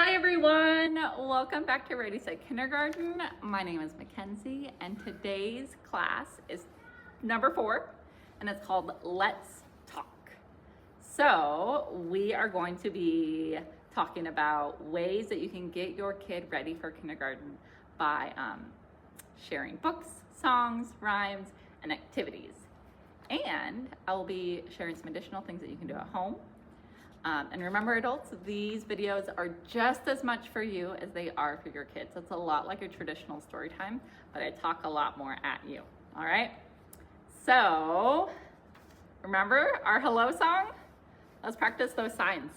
Hi everyone, welcome back to Ready Set Kindergarten. My name is Mackenzie and today's class is number 4 and it's called Let's Talk. So we are going to be talking about ways that you can get your kid ready for kindergarten by sharing books, songs, rhymes, and activities. And I will be sharing some additional things that you can do at home. And remember adults, these videos are just as much for you as they are for your kids. It's a lot like a traditional story time, but I talk a lot more at you, all right? So, remember our hello song? Let's practice those signs.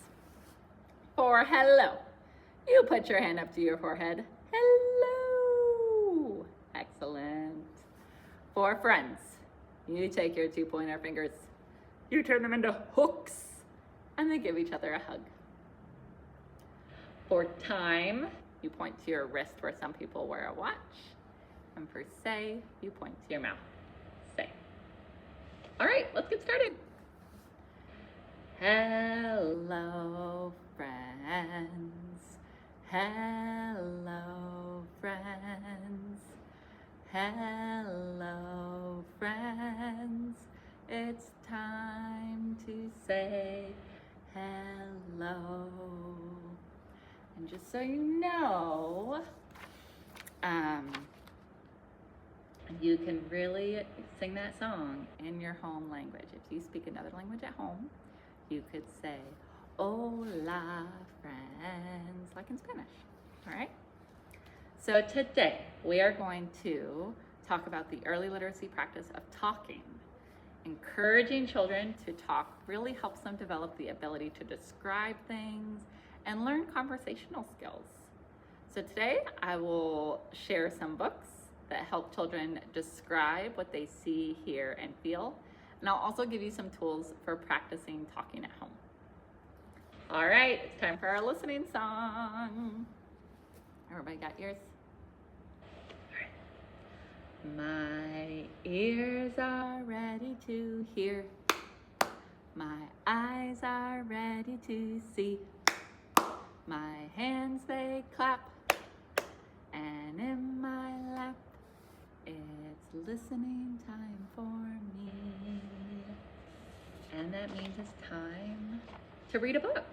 For hello, you put your hand up to your forehead. Hello, excellent. For friends, you take your 2 pointer fingers, you turn them into hooks, and they give each other a hug. For time, you point to your wrist where some people wear a watch. And for say, you point to your mouth. Say. All right, let's get started. Hello, friends. Hello, friends. Hello, friends. It's time to say hello. And just so you know, you can really sing that song in your home language. If you speak another language at home, you could say, hola, friends, like in Spanish, all right? So today, we are going to talk about the early literacy practice of talking. Encouraging children to talk really helps them develop the ability to describe things and learn conversational skills. So today I will share some books that help children describe what they see, hear, and feel. And I'll also give you some tools for practicing talking at home. All right, it's time for our listening song. Everybody got yours? My ears are ready to hear. My eyes are ready to see. My hands they clap. And in my lap, it's listening time for me. And that means it's time to read a book.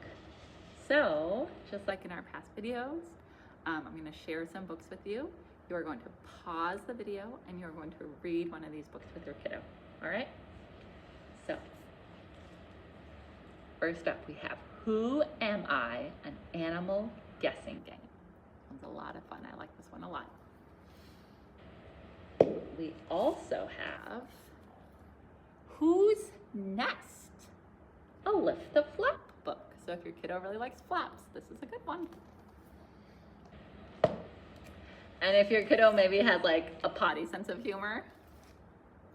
So, just like in our past videos, I'm going to share some books with you. You are going to pause the video and you're going to read one of these books with your kiddo, all right? So, first up we have Who Am I? An Animal Guessing Game. This one's a lot of fun. I like this one a lot. We also have Whose Nest? A Lift the Flap book. So if your kiddo really likes flaps, this is a good one. And if your kiddo maybe has like a potty sense of humor,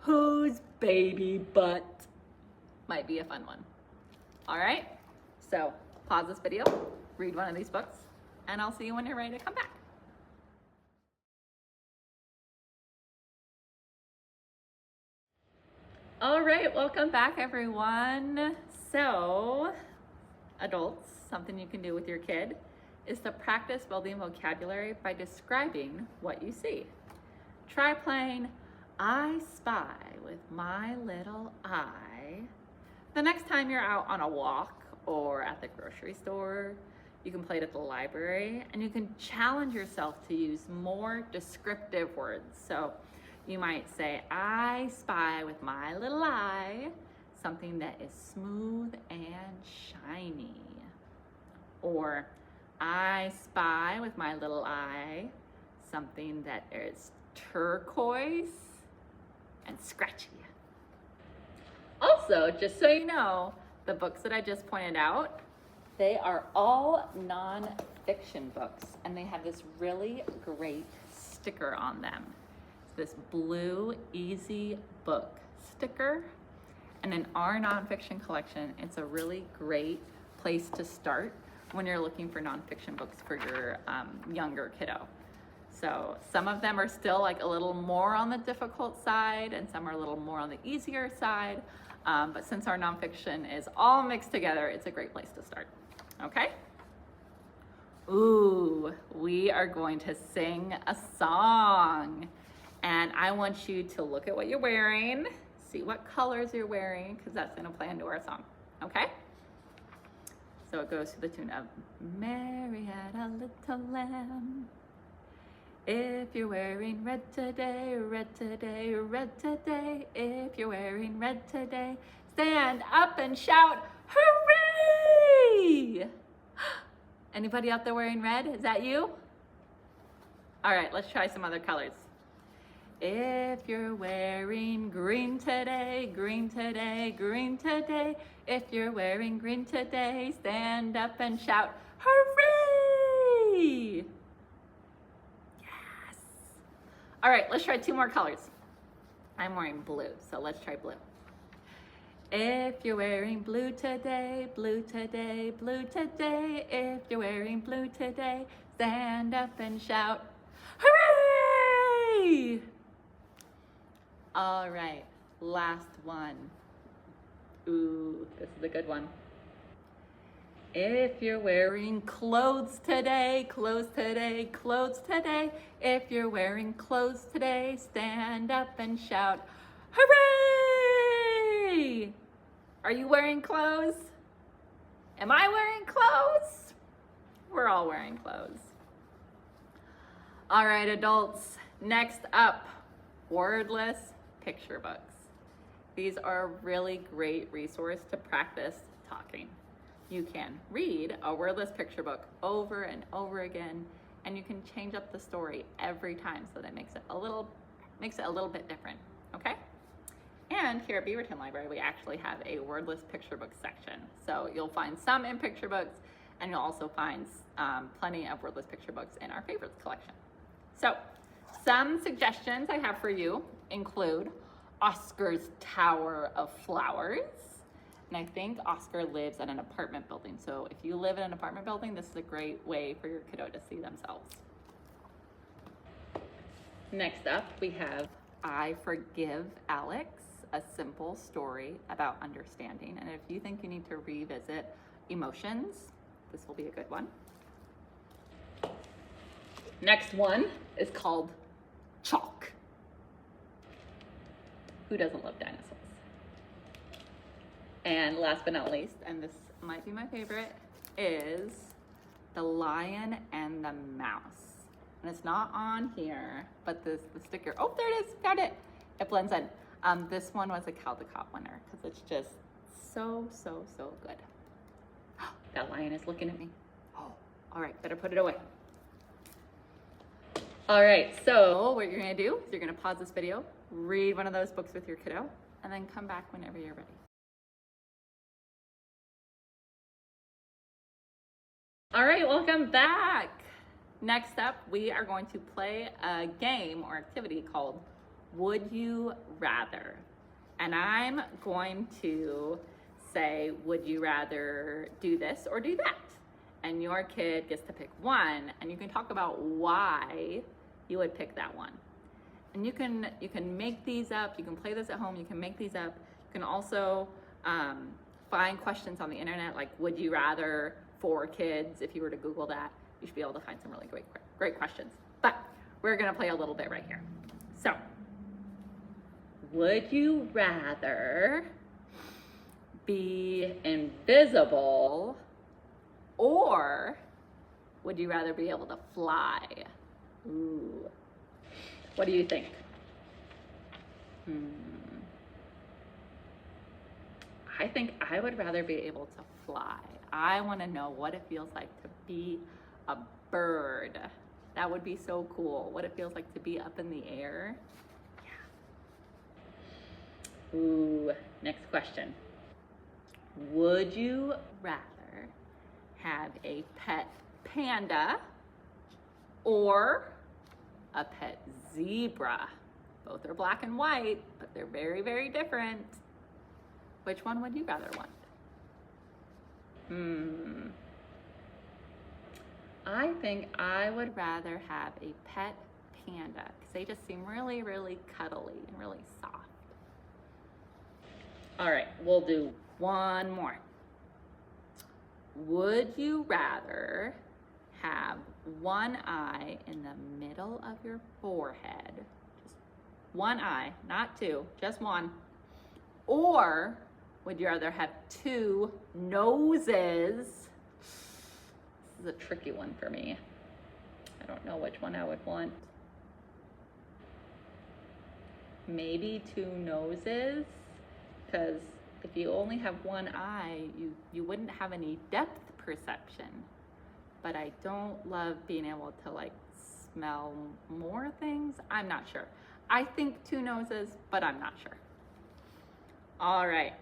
Whose Baby Butt might be a fun one. All right, so pause this video, read one of these books, and I'll see you when you're ready to come back. All right, welcome back everyone. So, adults, something you can do with your kid is to practice building vocabulary by describing what you see. Try playing I Spy with my little eye. The next time you're out on a walk or at the grocery store, you can play it at the library, and you can challenge yourself to use more descriptive words. So you might say, I spy with my little eye something that is smooth and shiny. Or, I spy with my little eye something that is turquoise and scratchy. Also, just so you know, the books that I just pointed out, they are all non-fiction books, and they have this really great sticker on them. It's this blue Easy Book sticker, and in our non-fiction collection, it's a really great place to start when you're looking for nonfiction books for your younger kiddo. So some of them are still like a little more on the difficult side and some are a little more on the easier side. But since our nonfiction is all mixed together, it's a great place to start, okay? Ooh, we are going to sing a song. And I want you to look at what you're wearing, see what colors you're wearing, because that's going to play into our song. Okay? So it goes to the tune of Mary had a little lamb. If you're wearing red today, red today, red today. If you're wearing red today, stand up and shout, hooray! Anybody out there wearing red? Is that you? All right, let's try some other colors. If you're wearing green today, green today, green today. If you're wearing green today, stand up and shout, hooray! Yes. All right, let's try two more colors. I'm wearing blue, so let's try blue. If you're wearing blue today, blue today, blue today. If you're wearing blue today, stand up and shout, hooray! All right, last one. Ooh, this is a good one. If you're wearing clothes today, clothes today, clothes today. If you're wearing clothes today, stand up and shout, hooray! Are you wearing clothes? Am I wearing clothes? We're all wearing clothes. All right, adults, next up, wordless picture books. These are a really great resource to practice talking. You can read a wordless picture book over and over again, and you can change up the story every time so that makes it a little bit different, okay? And here at Beaverton Library, we actually have a wordless picture book section. So you'll find some in picture books, and you'll also find plenty of wordless picture books in our favorites collection. So some suggestions I have for you include Oscar's Tower of Flowers. And I think Oscar lives in an apartment building. So if you live in an apartment building, this is a great way for your kiddo to see themselves. Next up, we have I Forgive Alex, a simple story about understanding. And if you think you need to revisit emotions, this will be a good one. Next one is called Chalk. Who doesn't love dinosaurs? And last but not least, and this might be my favorite, is The Lion and the Mouse. And it's not on here, but the sticker, oh, there it is, found it. It blends in. This one was a Caldecott winner because it's just so, so, so good. That lion is looking at me. Oh, all right, better put it away. All right, so what you're gonna do is you're gonna pause this video, read one of those books with your kiddo, and then come back whenever you're ready. All right, welcome back. Next up, we are going to play a game or activity called Would You Rather? And I'm going to say, would you rather do this or do that? And your kid gets to pick one, and you can talk about why you would pick that one. And you can make these up, you can play this at home, you can make these up. You can also find questions on the internet, like would you rather for kids. If you were to Google that, you should be able to find some really great questions. But we're gonna play a little bit right here. So, would you rather be invisible, or would you rather be able to fly? Ooh. What do you think? I think I would rather be able to fly. I want to know what it feels like to be a bird. That would be so cool. What it feels like to be up in the air. Yeah. Ooh, next question. Would you rather have a pet panda or a pet zebra? Both are black and white, but they're very, very different. Which one would you rather want? I think I would rather have a pet panda because they just seem really, really cuddly and really soft. All right, we'll do one more. Would you rather have one eye in the middle of your forehead? Just one eye, not two, just one. Or would you rather have two noses? This is a tricky one for me. I don't know which one I would want. Maybe two noses, because if you only have one eye, you wouldn't have any depth perception. But I don't love being able to like smell more things. I'm not sure. I think two noses, but I'm not sure. All right,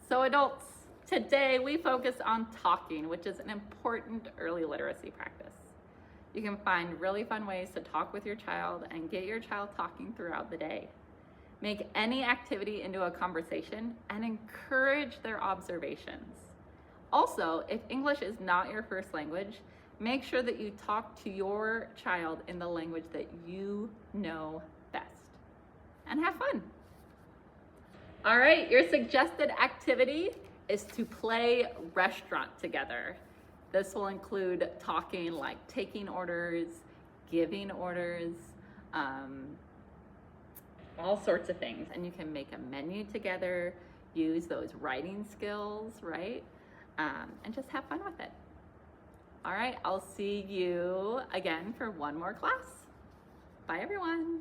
so adults, today we focus on talking, which is an important early literacy practice. You can find really fun ways to talk with your child and get your child talking throughout the day. Make any activity into a conversation and encourage their observations. Also, if English is not your first language, make sure that you talk to your child in the language that you know best. And have fun. All right, your suggested activity is to play restaurant together. This will include talking like taking orders, giving orders, all sorts of things. And you can make a menu together, use those writing skills, right? And just have fun with it. All right, I'll see you again for one more class. Bye, everyone.